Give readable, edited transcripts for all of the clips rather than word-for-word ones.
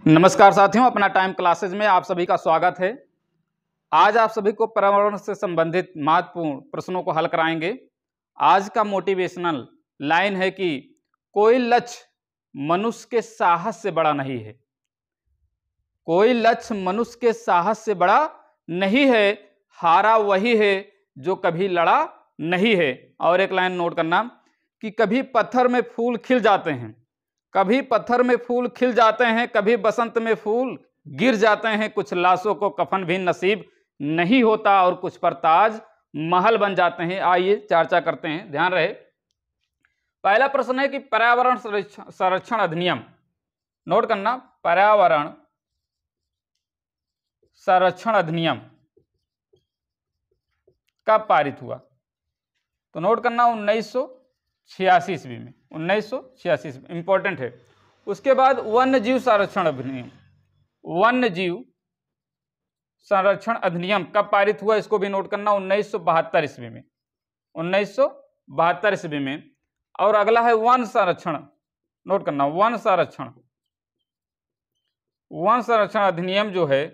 नमस्कार साथियों, अपना टाइम क्लासेज में आप सभी का स्वागत है। आज आप सभी को पर्यावरण से संबंधित महत्वपूर्ण प्रश्नों को हल कराएंगे। आज का मोटिवेशनल लाइन है कि कोई लक्ष्य मनुष्य के साहस से बड़ा नहीं है। कोई लक्ष्य मनुष्य के साहस से बड़ा नहीं है, हारा वही है जो कभी लड़ा नहीं है। और एक लाइन नोट करना कि कभी पत्थर में फूल खिल जाते हैं, कभी पत्थर में फूल खिल जाते हैं, कभी बसंत में फूल गिर जाते हैं, कुछ लाशों को कफन भी नसीब नहीं होता और कुछ पर ताज महल बन जाते हैं। आइए चर्चा करते हैं, ध्यान रहे। पहला प्रश्न है कि पर्यावरण संरक्षण अधिनियम, नोट करना, पर्यावरण संरक्षण अधिनियम कब पारित हुआ? तो नोट करना 1986 ईस्वी में, 1986 ईस्वी, इंपॉर्टेंट है। उसके बाद वन्य जीव संरक्षण अधिनियम, वन्य जीव संरक्षण अधिनियम कब पारित हुआ? इसको भी नोट करना, 1972 ईस्वी में, 1972 ईस्वी में। और अगला है वन संरक्षण, नोट करना, वन संरक्षण अधिनियम जो है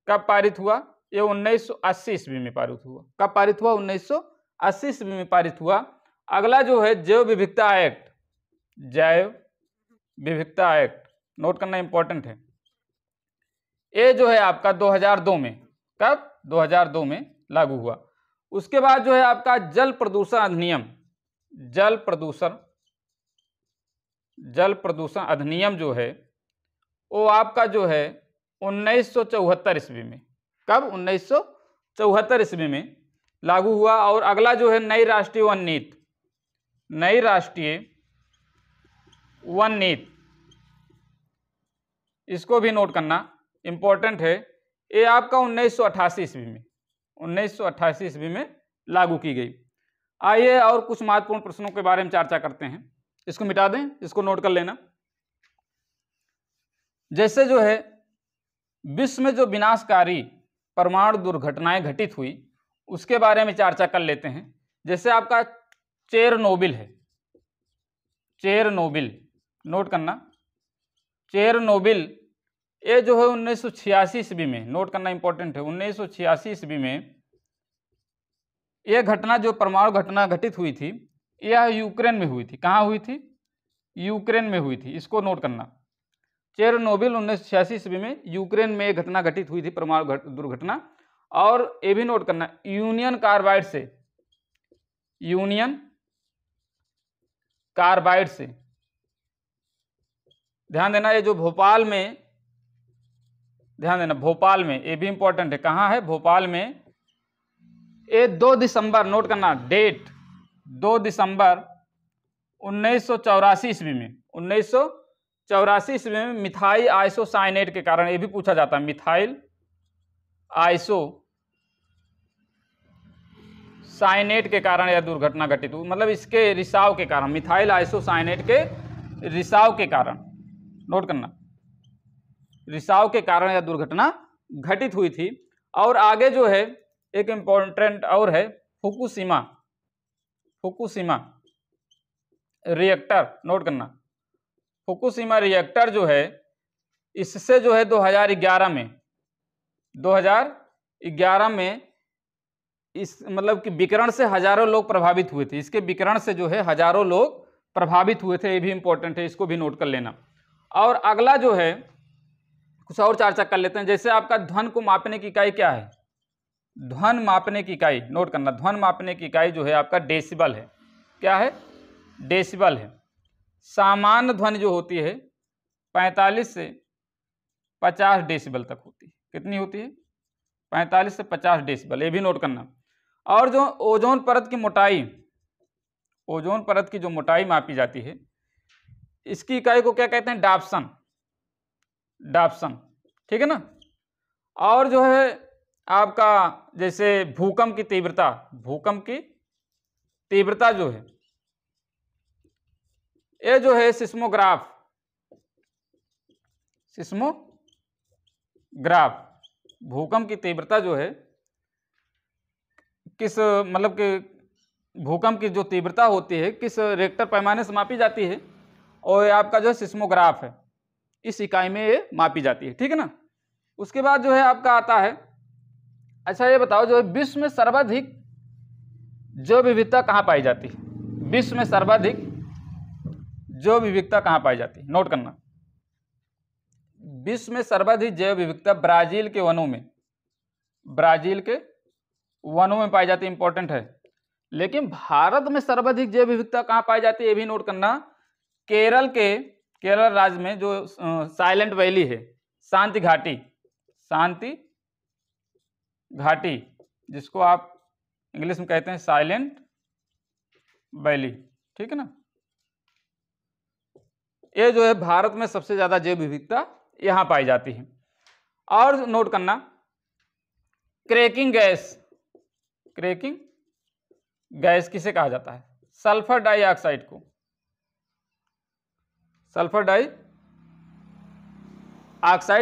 कब पारित हुआ? ये 1980 ईस्वी में पारित हुआ। कब पारित हुआ? 1980 ईस्वी में पारित हुआ। अगला जो है जैव विविधता एक्ट, जैव विविधता एक्ट, नोट करना, इंपॉर्टेंट है। ये जो है आपका 2002 में, कब? 2002 में लागू हुआ। उसके बाद जो है आपका जल प्रदूषण अधिनियम, जल प्रदूषण अधिनियम जो है वो आपका जो है 1974 ईस्वी में, कब? 1974 ईस्वी में लागू हुआ। और अगला जो है नई राष्ट्रीय वन नीति, नई राष्ट्रीय वन नीति, इसको भी नोट करना, इंपॉर्टेंट है। ये आपका 1988 ईस्वी में, 1988 ईस्वी में लागू की गई। आइए और कुछ महत्वपूर्ण प्रश्नों के बारे में चर्चा करते हैं। इसको मिटा दें, इसको नोट कर लेना। जैसे जो है विश्व में जो विनाशकारी परमाणु दुर्घटनाएं घटित हुई उसके बारे में चर्चा कर लेते हैं। जैसे आपका चेरनोबिल है, चेरनोबिल, नोट करना, चेरनोबिल, ये जो है 1986 ईस्वी में, नोट करना, इंपॉर्टेंट है, 1986 ईस्वी में यह घटना, जो परमाणु घटना घटित हुई थी, यह यूक्रेन में हुई थी। कहाँ हुई थी? यूक्रेन में हुई थी। इसको नोट करना, चेरनोबिल 1986 ईस्वी में यूक्रेन में एक घटना घटित हुई थी, परमाणु दुर्घटना। और ये भी नोट करना, यूनियन कार्बाइड से, यूनियन कार्बाइड से, ध्यान देना, ये जो भोपाल में, ध्यान देना, भोपाल में, ये भी इंपॉर्टेंट है। कहाँ है? भोपाल में। ये 2 दिसंबर, नोट करना डेट, 2 दिसंबर 1984 ईस्वी में, 1984 ईस्वी में मिथाइल आइसोसाइनेट के कारण, ये भी पूछा जाता है, मिथाइल आइसोसाइनेट के कारण यह दुर्घटना घटित हुई। मतलब इसके रिसाव के कारण, मिथाइल आइसोसाइनेट के रिसाव के कारण, नोट करना, रिसाव के कारण यह दुर्घटना घटित हुई थी। और आगे जो है एक इंपॉर्टेंट और है, फुकुशिमा, फुकुशिमा रिएक्टर, नोट करना, फुकुशिमा रिएक्टर जो है, इससे जो है 2011 में इस मतलब कि विकिरण से हजारों लोग प्रभावित हुए थे। इसके विकिरण से जो है हजारों लोग प्रभावित हुए थे, ये भी इंपॉर्टेंट है, इसको भी नोट कर लेना। और अगला जो है कुछ और चर्चा कर लेते हैं। जैसे आपका ध्वनि को मापने की इकाई क्या है? ध्वनि मापने की इकाई, नोट करना, ध्वनि मापने की इकाई जो है आपका डेसिबल है। क्या है? डेसिबल है। सामान्य ध्वनि जो होती है 45 से 50 डेसिबल तक होती है। कितनी होती है? 45 से 50 डेसिबल, ये भी नोट करना। और जो ओजोन परत की मोटाई, ओजोन परत की जो मोटाई मापी जाती है, इसकी इकाई को क्या कहते हैं? डाप्सन, डाप्सन, ठीक है ना। और जो है आपका जैसे भूकंप की तीव्रता, भूकंप की तीव्रता जो है, ये जो है सिस्मोग्राफ, सिस्मोग्राफ, भूकंप की तीव्रता जो है किस, मतलब कि भूकंप की जो तीव्रता होती है किस रिक्टर पैमाने से मापी जाती है, और आपका जो है सिस्मोग्राफ है, इस इकाई में ये मापी जाती है, ठीक है ना। उसके बाद जो है आपका आता है, अच्छा ये बताओ जो है विश्व में सर्वाधिक जैव विविधता कहाँ पाई जाती है? विश्व में सर्वाधिक जैव विविधता कहाँ पाई जाती है? नोट करना, विश्व में सर्वाधिक जैव विविधता ब्राजील के वनों में, ब्राजील के वनों में पाई जाती है, इंपॉर्टेंट है। लेकिन भारत में सर्वाधिक जैव विविधता कहाँ पाई जाती है ये भी नोट करना, केरल राज्य में जो साइलेंट वैली है, शांति घाटी, शांति घाटी जिसको आप इंग्लिश में कहते हैं साइलेंट वैली, ठीक है ना। ये जो है भारत में सबसे ज्यादा जैव विविधता यहां पाई जाती है। और नोट करना, क्रैकिंग गैस, क्रैकिंग गैस किसे कहा जाता है? सल्फर डाइऑक्साइड को, सल्फर डाइऑक्साइड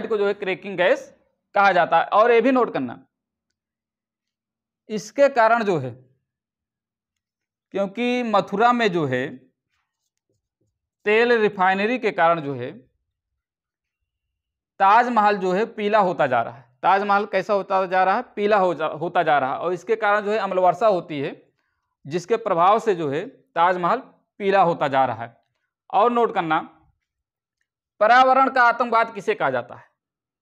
को जो है क्रैकिंग गैस कहा जाता है। और ये भी नोट करना, इसके कारण जो है, क्योंकि मथुरा में जो है तेल रिफाइनरी के कारण जो है ताजमहल जो है पीला होता जा रहा है। ताजमहल कैसा होता जा रहा है? पीला होता जा रहा है। और इसके कारण जो है अम्लवर्षा होती है, जिसके प्रभाव से जो है ताजमहल पीला होता जा रहा है। और नोट करना, पर्यावरण का आतंकवाद किसे कहा जाता है?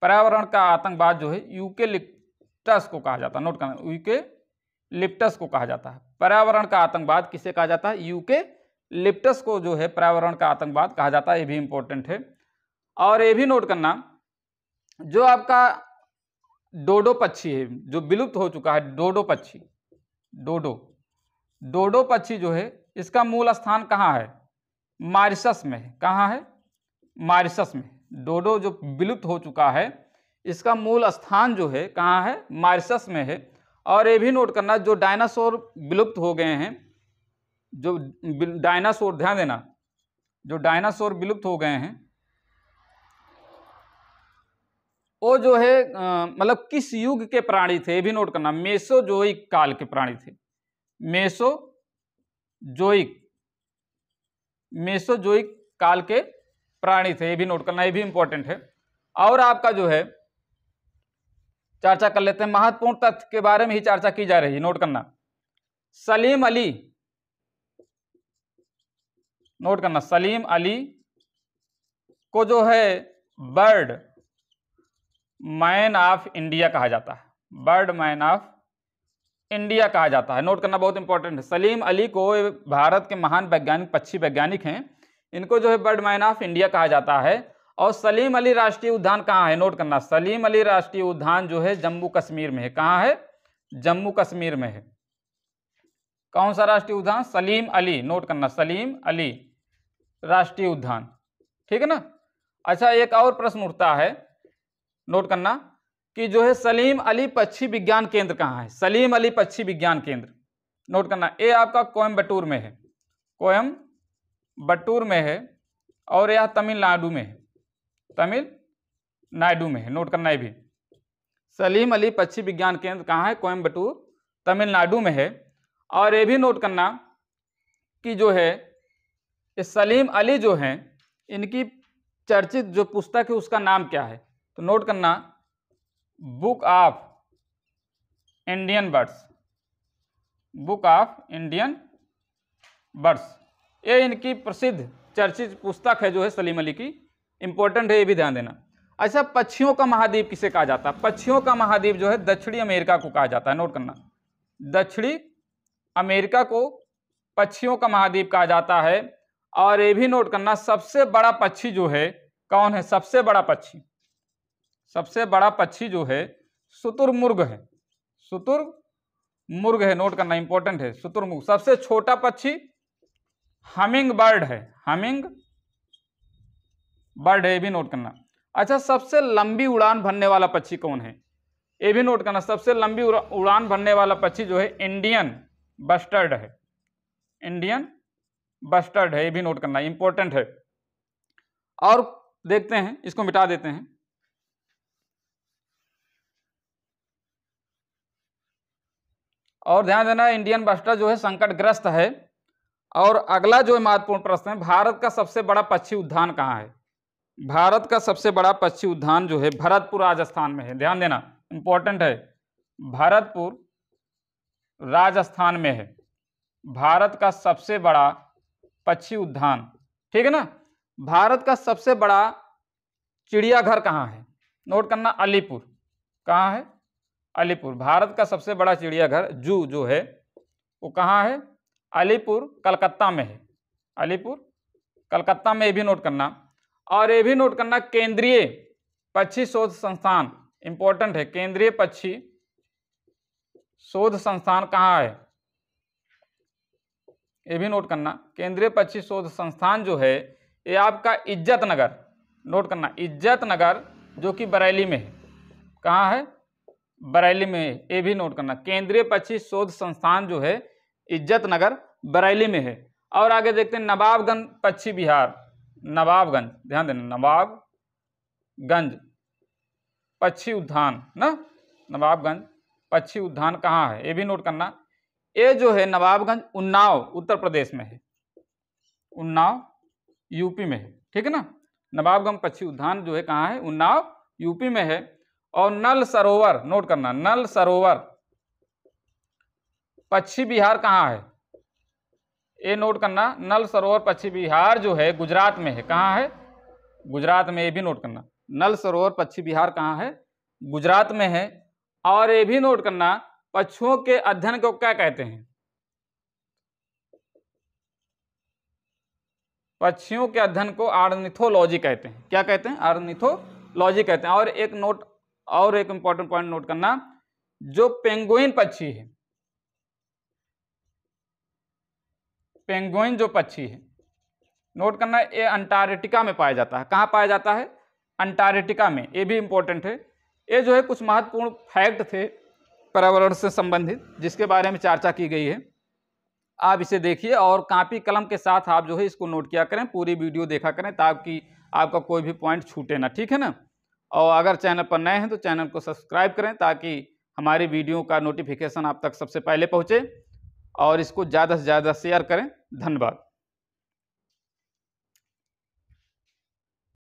पर्यावरण का आतंकवाद जो है यूकेलिप्टस को कहा जाता है। नोट करना, यूकेलिप्टस को कहा जाता है। पर्यावरण का आतंकवाद किसे कहा जाता है? यूकेलिप्टस को जो है पर्यावरण का आतंकवाद कहा जाता है, ये भी इंपॉर्टेंट है। और ये भी नोट करना, जो आपका डोडो पक्षी है जो विलुप्त हो चुका है, डोडो पक्षी, डोडो पक्षी जो है इसका मूल स्थान कहाँ है? मॉरिशस में है। कहाँ है? मॉरिशस में। डोडो जो विलुप्त हो चुका है इसका मूल स्थान जो है कहाँ है? मॉरिशस में है। और ये भी नोट करना, जो डायनासोर विलुप्त हो गए हैं, जो डायनासोर, ध्यान देना, जो डायनासोर विलुप्त हो गए हैं वो जो है मतलब किस युग के प्राणी थे ये भी नोट करना। मेसोजोइक काल के प्राणी थे, मेसोजोइक काल के प्राणी थे, ये भी नोट करना, ये भी इंपॉर्टेंट है। और आपका जो है चर्चा कर लेते हैं, महत्वपूर्ण तथ्य के बारे में ही चर्चा की जा रही है, नोट करना। सलीम अली, नोट करना, सलीम अली को जो है बर्ड मैन ऑफ इंडिया कहा जाता है, बर्ड मैन ऑफ इंडिया कहा जाता है। नोट करना, बहुत इंपॉर्टेंट है। सलीम अली को, भारत के महान वैज्ञानिक, पक्षी वैज्ञानिक हैं, इनको जो है बर्ड मैन ऑफ इंडिया कहा जाता है। और सलीम अली राष्ट्रीय उद्यान कहाँ है? नोट करना, सलीम अली राष्ट्रीय उद्यान जो है जम्मू कश्मीर में है। कहाँ है? जम्मू कश्मीर में है। कौन सा राष्ट्रीय उद्यान? सलीम अली, नोट करना, सलीम अली राष्ट्रीय उद्यान, ठीक है ना। अच्छा, एक और प्रश्न उठता है, नोट करना, कि जो है सलीम अली पक्षी विज्ञान केंद्र कहाँ है? सलीम अली पक्षी विज्ञान केंद्र, नोट करना, ये आपका कोयम्बटूर में है, कोयम्बटूर में है। और यह तमिलनाडु में है, तमिलनाडु में है। नोट करना, ये भी सलीम अली पक्षी विज्ञान केंद्र कहाँ है? कोयम्बटूर, तमिलनाडु में है। और ये भी नोट करना कि जो है ये सलीम अली जो हैं, इनकी चर्चित जो पुस्तक है उसका नाम क्या है? तो नोट करना, book of Indian birds, book of Indian birds, ये इनकी प्रसिद्ध चर्चित पुस्तक है जो है सलीम अली की, इंपॉर्टेंट है, ये भी ध्यान देना। अच्छा, पक्षियों का महाद्वीप किसे कहा जाता है? पक्षियों का महाद्वीप जो है दक्षिणी अमेरिका को कहा जाता है। नोट करना, दक्षिणी अमेरिका को पक्षियों का महाद्वीप कहा जाता है। और ये भी नोट करना, सबसे बड़ा पक्षी जो है कौन है? सबसे बड़ा पक्षी, सबसे बड़ा पक्षी जो है शुतुरमुर्ग है, शुतुरमुर्ग है। नोट करना, इंपॉर्टेंट है, शुतुरमुर्ग। सबसे छोटा पक्षी हमिंग बर्ड है, हमिंग बर्ड है, ये भी नोट करना। अच्छा, सबसे लंबी उड़ान भरने वाला पक्षी कौन है? ये भी नोट करना, सबसे लंबी उड़ान भरने वाला पक्षी जो है इंडियन बस्टर्ड है, इंडियन बस्टर्ड है, ये भी नोट करना, इंपॉर्टेंट है। और देखते हैं, इसको मिटा देते हैं। और ध्यान देना, इंडियन बस्टर्ड जो है संकटग्रस्त है। और अगला जो महत्वपूर्ण प्रश्न है, भारत का सबसे बड़ा पक्षी उद्यान कहाँ है? भारत का सबसे बड़ा पक्षी उद्यान जो है भरतपुर राजस्थान में है, ध्यान देना, इंपॉर्टेंट है, भरतपुर राजस्थान में है भारत का सबसे बड़ा पक्षी उद्यान, ठीक है ना। भारत का सबसे बड़ा चिड़ियाघर कहाँ है, नोट करना, अलीपुर। कहाँ है, अलीपुर। भारत का सबसे बड़ा चिड़ियाघर जू जो है वो कहाँ है, अलीपुर कलकत्ता में है, अलीपुर कलकत्ता में, ये भी नोट करना। और ये भी नोट करना, केंद्रीय पक्षी शोध संस्थान, इंपॉर्टेंट है, केंद्रीय पक्षी शोध संस्थान कहाँ है, ये भी नोट करना। केंद्रीय पक्षी शोध संस्थान जो है ये आपका इज्जत नगर, नोट करना, इज्जत नगर जो कि बरेली में है। कहाँ है, बरेली में है, ये भी नोट करना। केंद्रीय पक्षी शोध संस्थान जो है इज्जत नगर बरेली में है। और आगे देखते हैं नवाबगंज पक्षी विहार, नवाबगंज, ध्यान देना, नवाबगंज पक्षी उद्यान ना, नवाबगंज पक्षी उद्यान कहाँ है, ये भी नोट करना। ये जो है नवाबगंज उन्नाव उत्तर प्रदेश में है, उन्नाव यूपी में है, ठीक है ना। नवाबगंज पक्षी उद्यान जो है कहाँ है, उन्नाव यूपी में है। और नल सरोवर, नोट करना, नल सरोवर पक्षी विहार कहाँ है, ये नोट करना। नल सरोवर पक्षी विहार जो है गुजरात में है, कहाँ है, गुजरात में, ये भी नोट करना। नल सरोवर पक्षी विहार कहाँ है, गुजरात में है। और ये भी नोट करना, पक्षियों के अध्ययन को क्या कहते हैं, पक्षियों के अध्ययन को ऑर्निथोलॉजी कहते हैं। क्या कहते हैं, ऑर्निथोलॉजी कहते हैं। और एक नोट, और एक इंपॉर्टेंट पॉइंट नोट करना, जो पेंगुइन पक्षी है, पेंगुइन जो पक्षी है, नोट करना, ये अंटार्कटिका में पाया जाता है। कहाँ पाया जाता है, अंटार्कटिका में, ये भी इंपॉर्टेंट है। ये जो है कुछ महत्वपूर्ण फैक्ट थे पर्यावरण से संबंधित जिसके बारे में चर्चा की गई है। आप इसे देखिए और कॉपी कलम के साथ आप जो है इसको नोट किया करें, पूरी वीडियो देखा करें ताकि आपका कोई भी पॉइंट छूटे ना, ठीक है ना। और अगर चैनल पर नए हैं तो चैनल को सब्सक्राइब करें ताकि हमारी वीडियो का नोटिफिकेशन आप तक सबसे पहले पहुंचे, और इसको ज़्यादा से ज़्यादा शेयर करें। धन्यवाद।